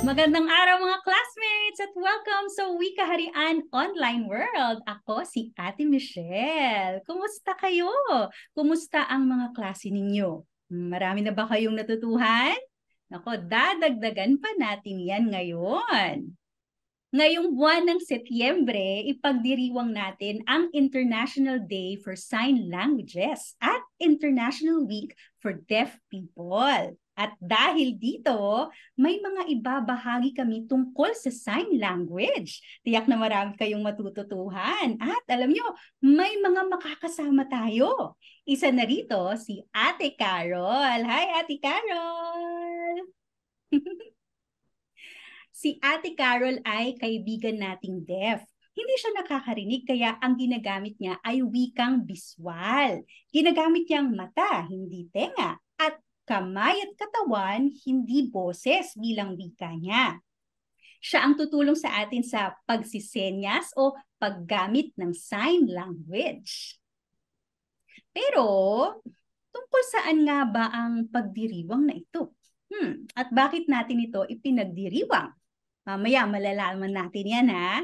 Magandang araw mga classmates at welcome sa Wika Harian Online World. Ako si Ate Michelle. Kumusta kayo? Kumusta ang mga klase ninyo? Marami na ba kayong natutuhan? Nako, dadagdagan pa natin yan ngayon. Ngayong buwan ng Setyembre, ipagdiriwang natin ang International Day for Sign Languages at International Week for Deaf People. At dahil dito, may mga ibabahagi kami tungkol sa sign language. Tiyak na marami kayong matututuhan. At alam nyo, may mga makakasama tayo. Isa na rito si Ate Carol. Hi, Ate Carol! Si Ate Carol ay kaibigan nating deaf. Hindi siya nakakarinig kaya ang ginagamit niya ay wikang biswal. Ginagamit niyang mata, hindi tenga, at kamay at katawan, hindi boses bilang wika niya. Siya ang tutulong sa atin sa pagsisenyas o paggamit ng sign language. Pero, tungkol saan nga ba ang pagdiriwang na ito? At bakit natin ito ipinagdiriwang? Mamaya malalaman natin yan ha.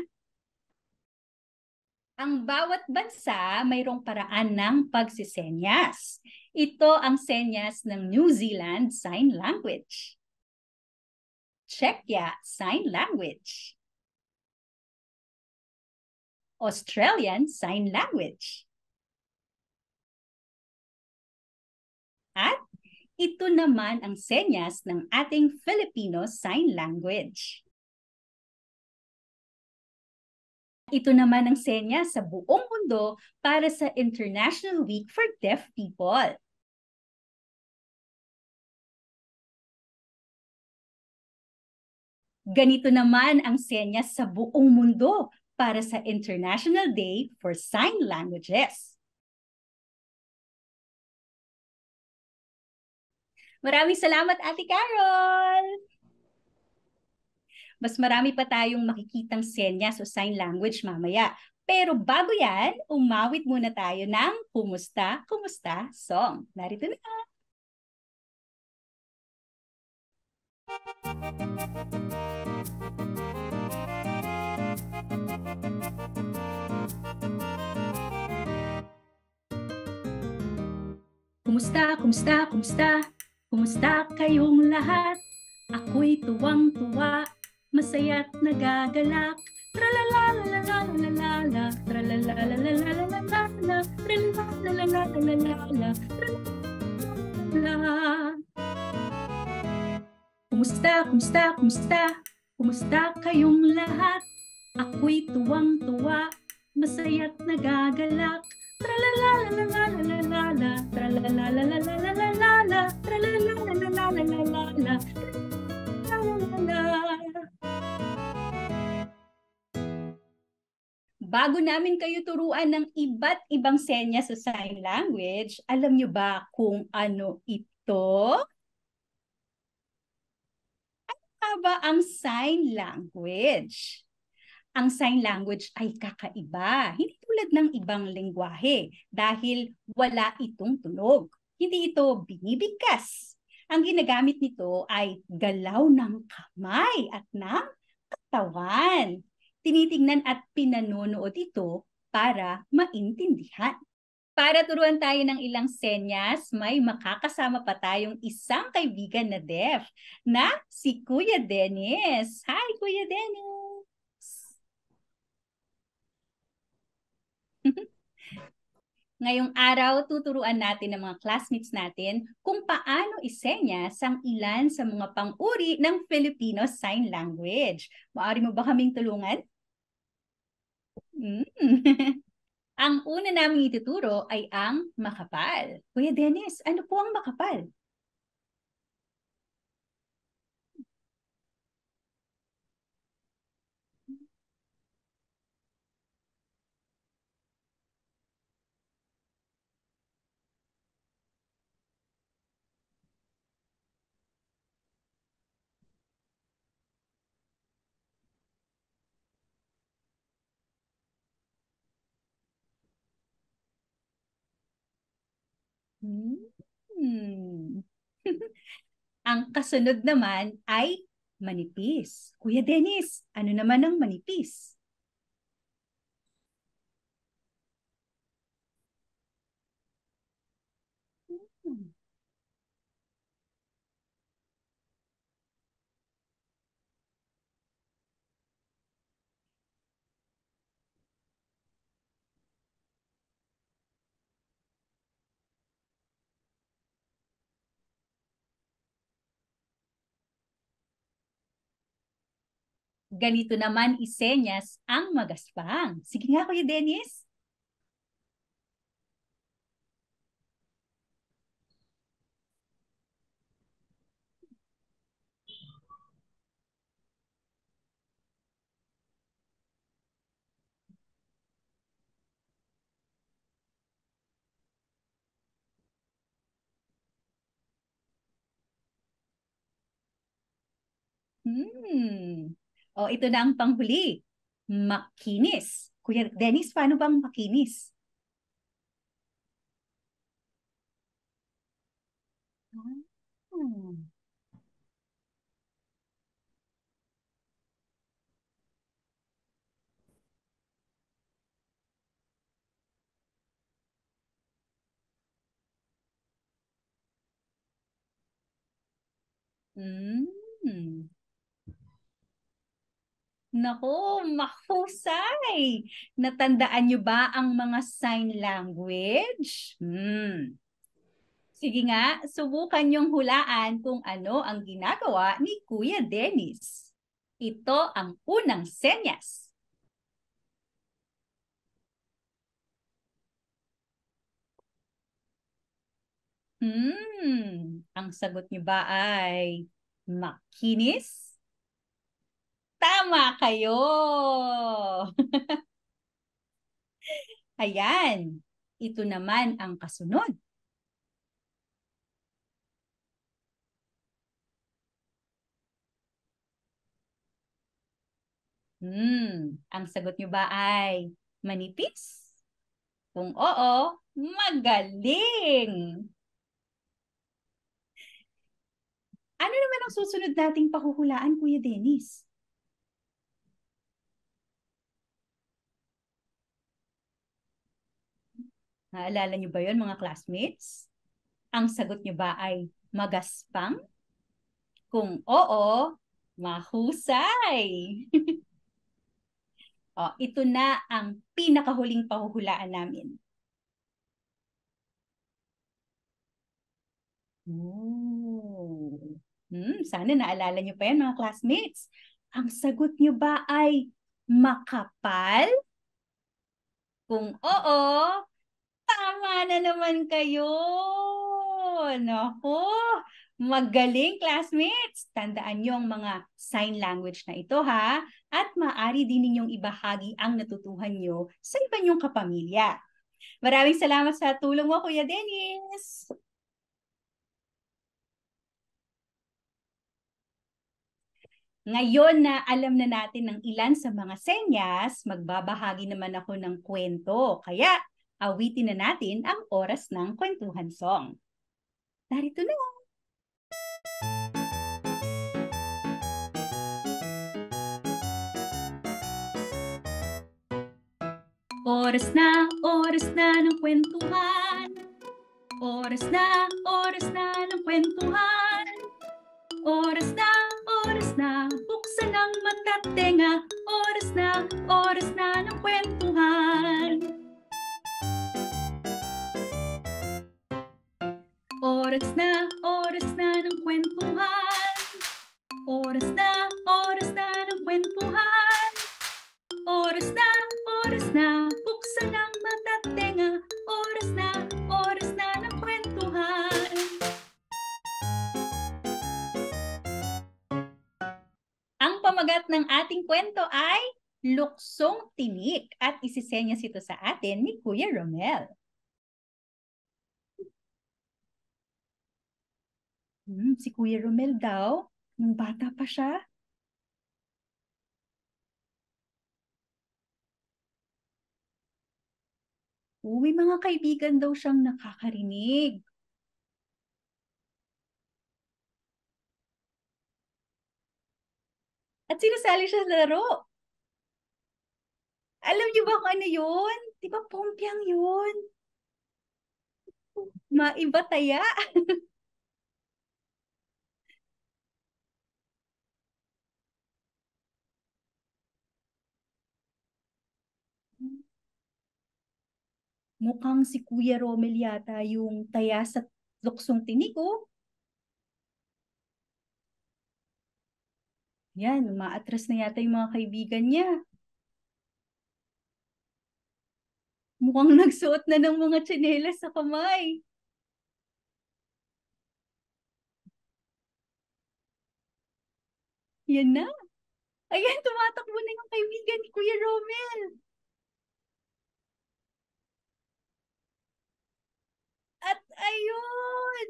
Ang bawat bansa mayroong paraan ng pagsisenyas. Ito ang senyas ng New Zealand Sign Language. Czechia Sign Language. Australian Sign Language. At ito naman ang senyas ng ating Filipino Sign Language. Ito naman ang senya sa buong mundo para sa International Week for Deaf People. Ganito naman ang senya sa buong mundo para sa International Day for Sign Languages. Maraming salamat, Ate Carol! Mas marami pa tayong makikitang senyas o sign language mamaya. Pero bago yan, umawit muna tayo ng Kumusta, Kumusta song. Narito na. Kumusta, kumusta, kumusta? Kumusta kayong lahat? Ako'y tuwang-tuwa, masaya't nagagalak. Tralala-la-la-la-la-la-la, tralala-la-la-la-la-la-la, tralala-la-la-la-la-la-la, tralala. Kumusta, kumusta, kumusta? Kumusta kayong lahat? Ako'y tuwang-tuwa, masaya't nagagalak. Tralala-la-la-la-la-la-la, tralala-la-la-la-la-la-la, tralala-la-la-la-la-la-la, tralala. Bago namin kayo turuan ng iba't ibang senyas sa sign language, alam nyo ba kung ano ito? Ano ba ang sign language? Ang sign language ay kakaiba. Hindi tulad ng ibang lengguwahe dahil wala itong tunog. Hindi ito binibigkas. Ang ginagamit nito ay galaw ng kamay at ng katawan. Tinitingnan at pinanonood ito para maintindihan. Para turuan tayo ng ilang senyas, may makakasama pa tayong isang kaibigan na deaf na si Kuya Dennis. Hi, Kuya Dennis! Ngayong araw, tuturuan natin ng mga classmates natin kung paano isenyas ang ilan sa mga pang-uri ng Filipino Sign Language. Maaari mo ba kaming tulungan? Ang una naming ituturo ay ang makapal. Kuya Dennis, ano po ang makapal? Hmm. Ang kasunod naman ay Manipis. Kuya Dennis, ano naman ang manipis? Hmm. Ganito naman isenyas ang magaspang. Sige nga, Kuya Dennis. Hmm. O, ito na ang panghuli. Makinis. Kuya Dennis, paano bang makinis? Hmm. Hmm. Naku, mahusay! Natandaan niyo ba ang mga sign language? Sige nga, subukan niyong hulaan kung ano ang ginagawa ni Kuya Dennis. Ito ang unang senyas. Ang sagot niyo ba ay makinis? Tama kayo! Ayan, ito naman ang kasunod. Ang sagot niyo ba ay manipis? Kung oo, magaling! Ano naman ang susunod nating pahuhulaan, Kuya Dennis? Naalala niyo ba yon mga classmates? Ang sagot niyo ba ay magaspang? Kung oo, mahusay! Ito na ang pinakahuling pahuhulaan namin. Oh. Sana naalala niyo pa yan mga classmates. Ang sagot niyo ba ay makapal? Kung oo, tama na naman kayo. Naku, magaling classmates. Tandaan niyo ang mga sign language na ito ha. At maaari din ninyong ibahagi ang natutuhan niyo sa iba niyong kapamilya. Maraming salamat sa tulong mo, Kuya Dennis. Ngayon na alam na natin ng ilan sa mga senyas, magbabahagi naman ako ng kwento. Kaya awitin na natin ang oras ng kwentuhan song. Narito na. Oras na ng kwentuhan. Oras na ng kwentuhan. Oras na, buksan ang mata't tenga. Oras na ng kwentuhan. Oras na ng kwentuhan. Oras na ng kwentuhan. Oras na, buksan ang mata't tenga. Oras na ng kwentuhan. Ang pamagat ng ating kwento ay Luksong Tinik at isisenyas ito sa atin ni Kuya Romel. Si Kuya Romel daw, nung bata pa siya, may mga kaibigan daw siyang nakakarinig. sinasali siya sa laro. Alam niyo ba kung ano yun? Di ba Pompiang yun? Maiba taya. Mukhang si Kuya Romel yata yung taya sa luksong tinik, oh. Yan, umaatras na yata yung mga kaibigan niya. Mukhang nagsuot na ng mga tsinelas sa kamay. Yan na. Ayan, tumatakbo na yung kaibigan ni Kuya Romel. At ayun!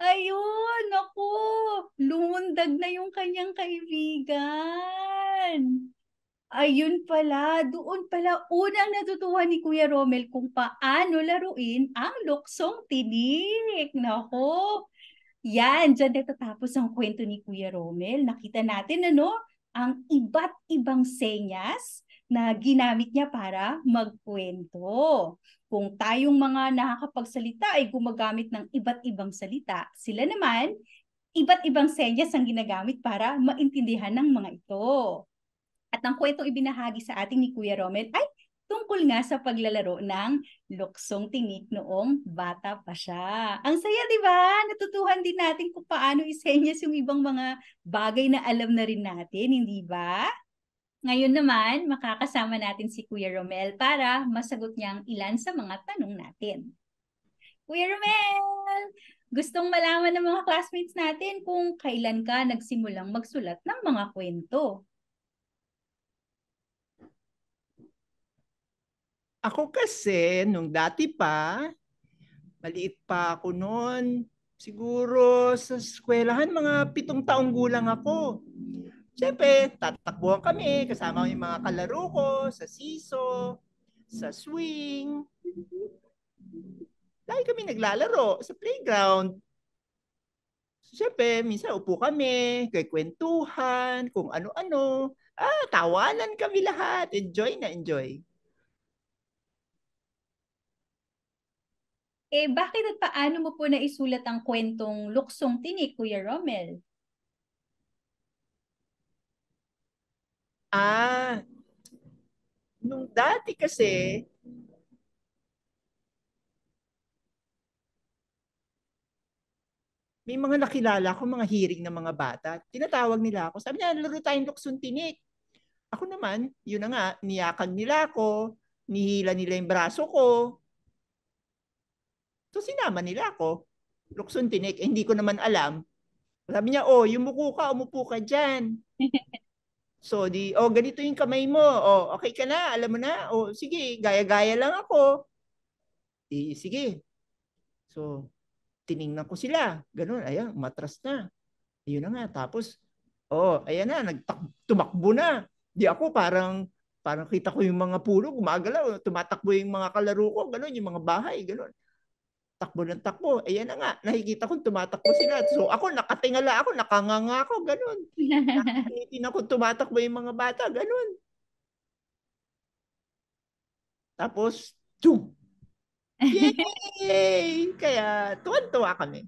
Ayun, naku! Lumundag na yung kanyang kaibigan. Ayun pala, doon pala unang natutuhan ni Kuya Romel kung paano laruin ang luksong tinik. Nako, yan, dyan natatapos ang kwento ni Kuya Romel. Nakita natin ang iba't ibang senyas na ginamit niya para magkwento. Kung tayong mga nakakapagsalita ay gumagamit ng iba't ibang salita, sila naman, iba't ibang senyas ang ginagamit para maintindihan ng mga ito. At ang kwentong ibinahagi sa ating ni Kuya Romel ay tungkol nga sa paglalaro ng luksong tinik noong bata pa siya. Ang saya, di ba? Natutuhan din natin kung paano isenyas yung ibang mga bagay na alam na rin natin, hindi ba? Ngayon naman, makakasama natin si Kuya Romel para masagot niya ang ilan sa mga tanong natin. Kuya Romel, gustong malaman ng mga classmates natin kung kailan ka nagsimulang magsulat ng mga kwento. Ako kasi, nung dati pa, maliit pa ako noon. Siguro sa eskwelahan, mga 7 taong gulang ako. Siyempre, tatakbuhan kami kasama yung mga kalaro ko sa siso, sa swing. Lagi kami naglalaro sa playground. Siyempre, minsan upo kami, kwentuhan, kung ano-ano. Tawanan kami lahat. Enjoy na enjoy. Bakit at paano mo po naisulat ang kwentong Luksong Tinik, Kuya Romel? Ah, nung dati kasi, may mga nakilala ko, mga hiring na mga bata. Tinatawag nila ako. Sabi niya, laro tayong luksong tinik. Ako naman, yun na nga, niyakan nila ako, nihila nila yung braso ko. So sinama nila ako. Luksong tinik. Hindi ko naman alam. Sabi niya, oh, umupo ka dyan. So ganito yung kamay mo. Oh, okay ka na, alam mo na. Oh, sige, gaya-gaya lang ako. Sige. So, tiningnan ko sila. Ganun, ayan, matras na. Ayun na nga. Tapos, ayan na, tumakbo na. Di ako parang kita ko yung mga puno, gumagalaw, tumatakbo yung mga kalaro ko, gano'n, yung mga bahay, gano'n. Takbo ng takbo. Ayan na nga, nakikita ko tumatakbo sila. So ako, nakatingala ako, nakanganga ako, gano'n. Nakikita ko tumatakbo yung mga bata, gano'n. Tapos, tiyum! Yay! Kaya, tuwan-tuwa kami.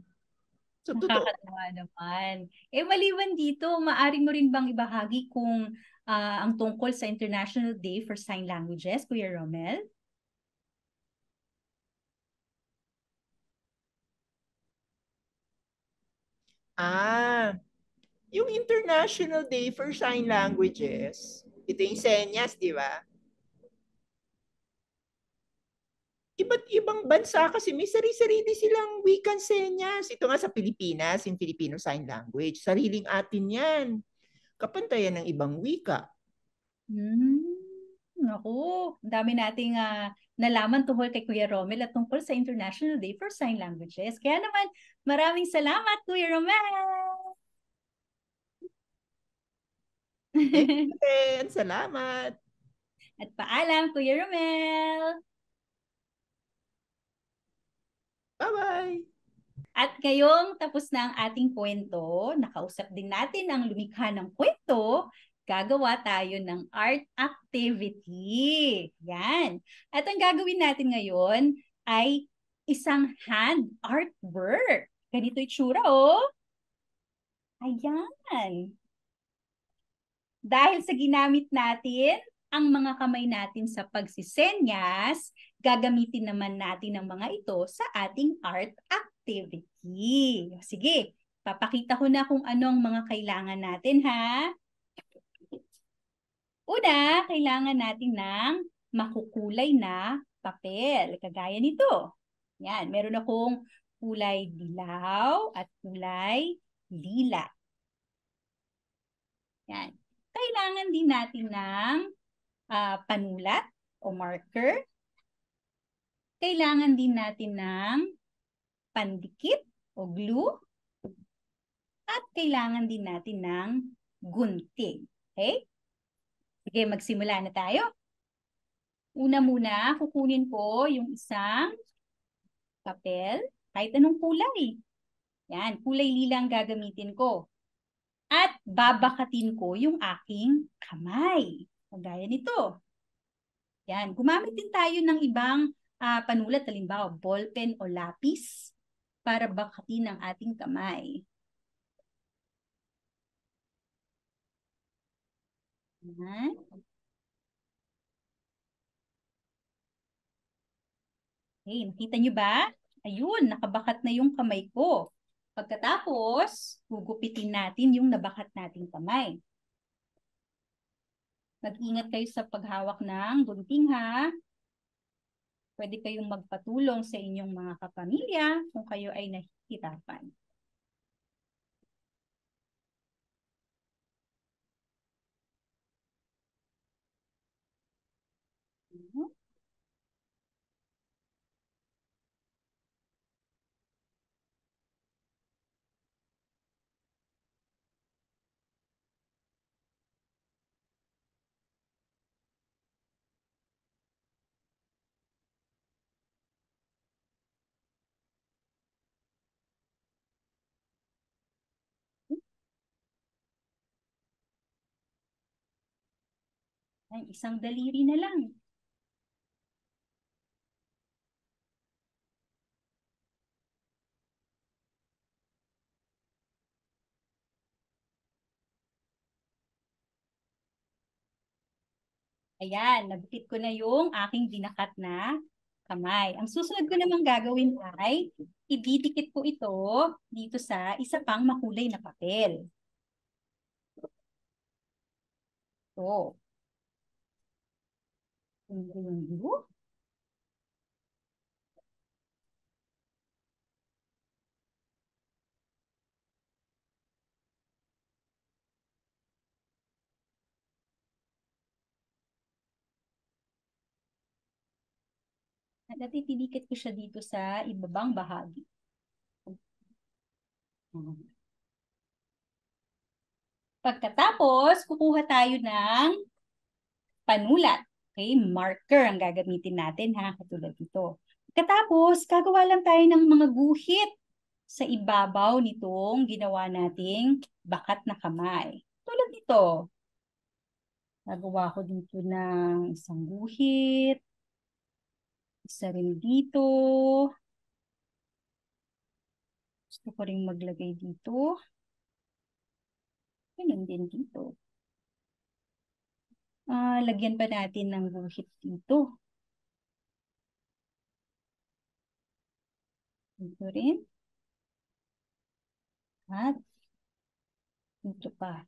So, totoo. Nakakatawa naman. Maliban dito, maaari mo rin bang ibahagi kung ang tungkol sa International Day for Sign Languages, Kuya Romel? Ah, yung International Day for Sign Languages, ito yung senyas, di ba? Iba't ibang bansa kasi may sarili-sarili silang wikang senyas. Ito nga sa Pilipinas, yung Filipino Sign Language. Sariling atin yan. Kapantayan ng ibang wika. Naku, ang dami nating nalaman tungkol kay Kuya Romel at tungkol sa International Day for Sign Languages. Kaya naman, maraming salamat, Kuya Romel! Thank you, Ken. Salamat. At paalam, Kuya Romel! Bye-bye! At ngayong tapos na ang ating kwento, nakausap din natin ang lumikha ng kwento, gagawa tayo ng art activity. Yan. At ang gagawin natin ngayon ay isang hand artwork. Ganito itsura, oh. Ayan. Dahil sa ginamit natin ang mga kamay natin sa pagsisenyas, gagamitin naman natin ang mga ito sa ating art activity. Sige, papakita ko na kung ano ang mga kailangan natin, ha? Una, kailangan natin ng makukulay na papel, kagaya nito. Yan, meron akong kulay dilaw at kulay lila. Yan. Kailangan din natin ng panulat o marker. Kailangan din natin ng pandikit o glue. At kailangan din natin ng gunting. Okay? Sige, magsimula na tayo. Una muna, kukunin ko yung isang papel, kahit anong kulay. Yan, kulay lila ang gagamitin ko. At babakatin ko yung aking kamay. Kagaya nito. Yan, gumamit din tayo ng ibang panulat, halimbawa ballpen o lapis para bakatin ang ating kamay. Yan. Okay, nakita nyo ba? Ayun, nakabakat na yung kamay ko. Pagkatapos, gugupitin natin yung nabakat nating kamay. Mag-ingat kayo sa paghawak ng gunting, ha? Pwede kayong magpatulong sa inyong mga kapamilya kung kayo ay nahihirapan. Ay, isang daliri na lang. Ayan, nabukit ko na yung aking dinakat na kamay. Ang susunod ko namang gagawin ay ididikit ko ito dito sa isa pang makulay na papel. Ito. Yung glue. At ididikit ko siya dito sa ibabang bahagi. Pagkatapos, kukuha tayo ng panulat. Okay, marker ang gagamitin natin, ha, katulad dito. Pagkatapos, gagawa lang tayo ng mga guhit sa ibabaw nitong ginawa nating bakat na kamay. Tulad nito. Nagawa ko dito ng isang guhit. Isa rin dito. Gusto ko rin maglagay dito. Ganun din dito. Lagyan pa natin ng guhit dito. Dito rin. At dito pa.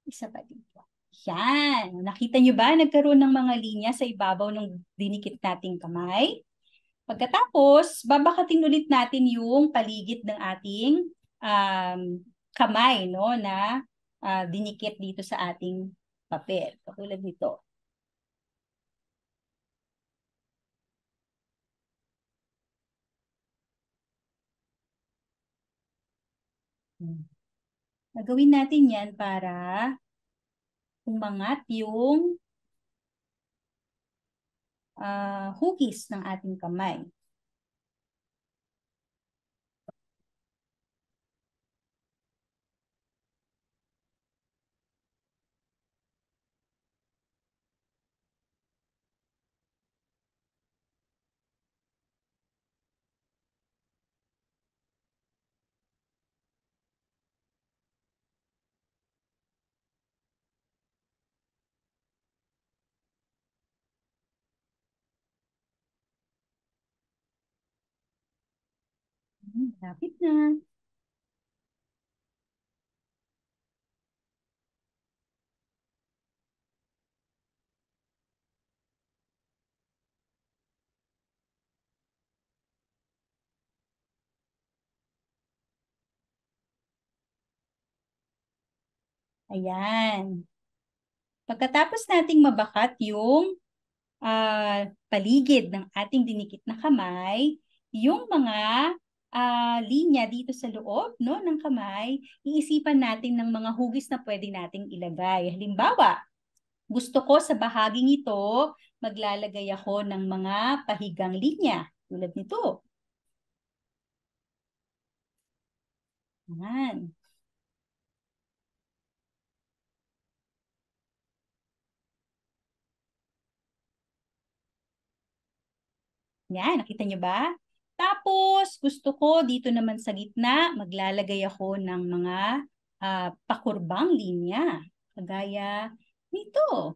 Isa pa dito. Yan. Nakita nyo ba? Nagkaroon ng mga linya sa ibabaw ng dinikit nating kamay. Pagkatapos, babakatin ulit natin yung paligid ng ating kamay, no, na dinikit dito sa ating papel. Katulad nito. Nagawin natin yan para umangat yung hugis ng ating kamay. Lapit na. Ayan. Pagkatapos nating mabakat yung paligid ng ating dinikit na kamay, yung mga linya dito sa loob, no, ng kamay, iisipan natin ng mga hugis na pwede nating ilagay. Halimbawa, gusto ko sa bahaging ito, maglalagay ako ng mga pahigang linya, tulad nito. Yan. Yan, nakita niyo ba? Tapos, gusto ko dito naman sa gitna, maglalagay ako ng mga pakurbang linya. Kagaya nito.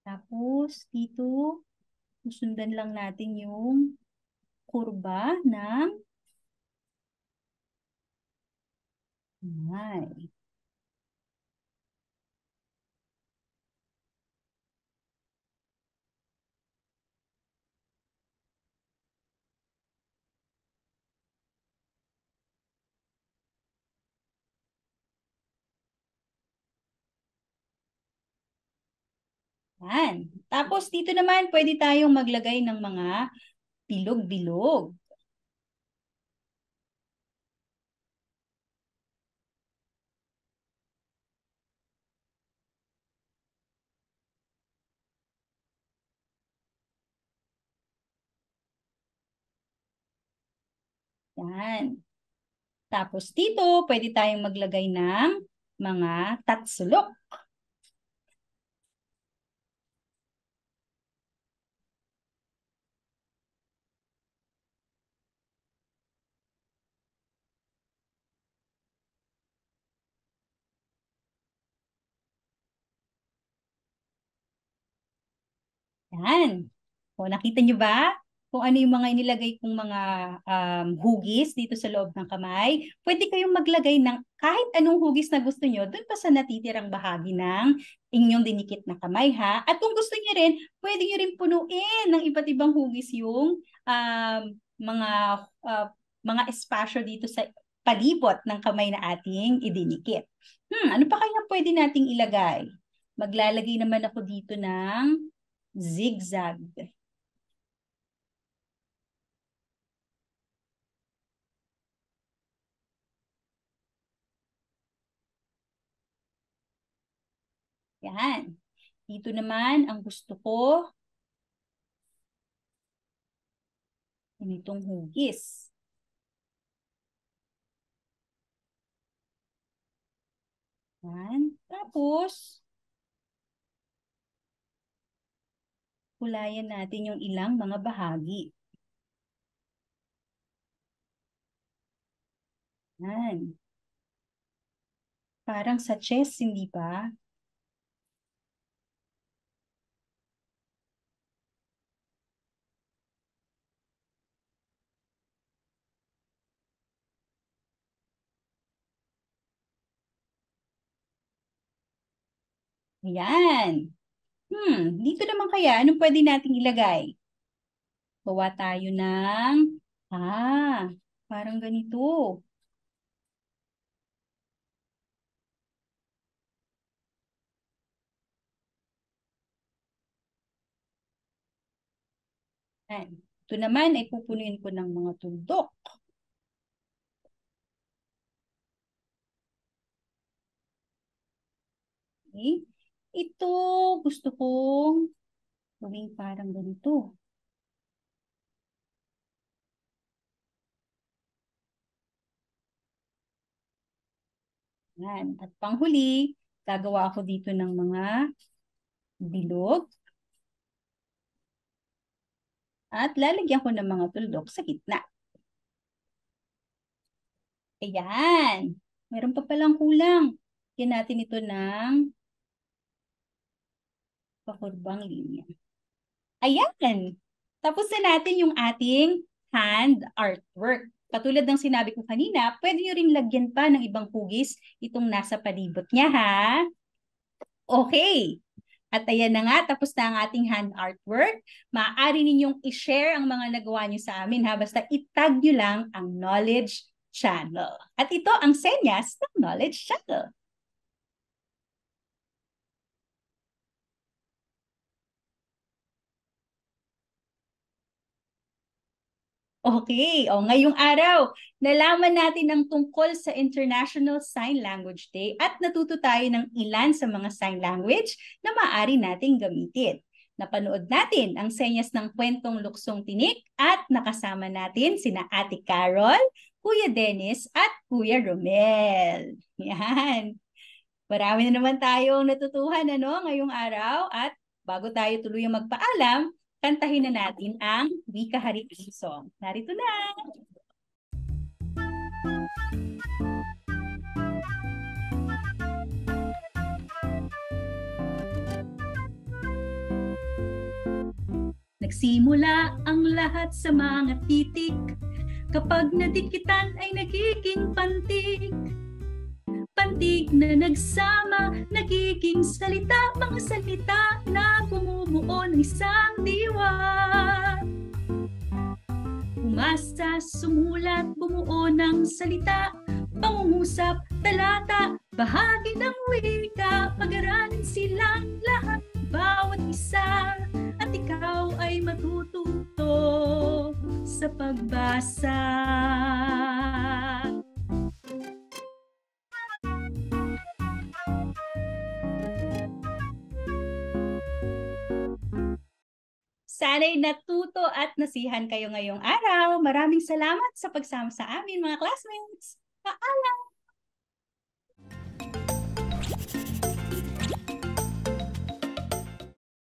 Tapos, dito, susundan lang natin yung kurba ng kamay. Yan. Tapos, dito naman, pwede tayong maglagay ng mga bilog-bilog. Yan. Tapos dito, pwede tayong maglagay ng mga tatsulok. Yan. O, nakita nyo ba kung ano yung mga inilagay kong mga hugis dito sa loob ng kamay? Pwede kayong maglagay ng kahit anong hugis na gusto nyo doon pa sa natitirang bahagi ng inyong dinikit na kamay, ha? At kung gusto nyo rin, pwede nyo rin punuin ng iba't ibang hugis yung mga ah, mga espasyo dito sa palibot ng kamay na ating idinikit. Ano pa kaya pwede nating ilagay? Maglalagay naman ako dito ng zigzag. Yan. Dito naman, ang gusto ko, ganitong hugis. Yan. Tapos, kulayan natin yung ilang mga bahagi. Yan. Parang sa chest, hindi ba? Yan. Dito naman kaya, anong pwede nating ilagay? Gawa tayo ng, ah, parang ganito. Yan. Ito naman ay pupunuin ko ng mga tuldok. Okay? Ito, gusto kong gawing parang ganito. Yan. At panghuli, gagawa ako dito ng mga bilog at lalagyan ko ng mga tuldok sa gitna. Ayan. Meron pa palang kulang. Yan natin ito ng pakurbang linya. Ayan. Tapos na natin yung ating hand artwork. Katulad ng sinabi ko kanina, pwede nyo rin lagyan pa ng ibang hugis itong nasa palibot niya, ha? Okay. At ayan na nga, tapos na ang ating hand artwork. Maaari ninyong i-share ang mga nagawa nyo sa amin, ha? Basta itag nyo lang ang Knowledge Channel. At ito ang senyas ng Knowledge Channel. Okay, o ngayong araw, nalaman natin ang tungkol sa International Sign Language Day at natuto tayo ng ilan sa mga sign language na maaari nating gamitin. Napanood natin ang senyas ng kwentong Luksong Tinik at nakasama natin sina Ate Carol, Kuya Dennis at Kuya Romel. Yan. Marami na naman tayong natutuhan ngayong araw at bago tayo tuluyang magpaalam, kantahin na natin ang Wika Harian Song. Narito na! Nagsimula ang lahat sa mga titik, kapag nadikitan ay nagiging pantig. Pantig na nagsama, nagiging salita, mga salita na bumubuo ng isang diwa. Umasa, sumulat, bumuo ng salita, pangungusap, talata, bahagi ng wika, pag-aralin silang lahat, bawat isa, at ikaw ay matututo sa pagbasa. Sana'y natuto at nasihan kayo ngayong araw. Maraming salamat sa pagsama sa amin, mga classmates. Paalam!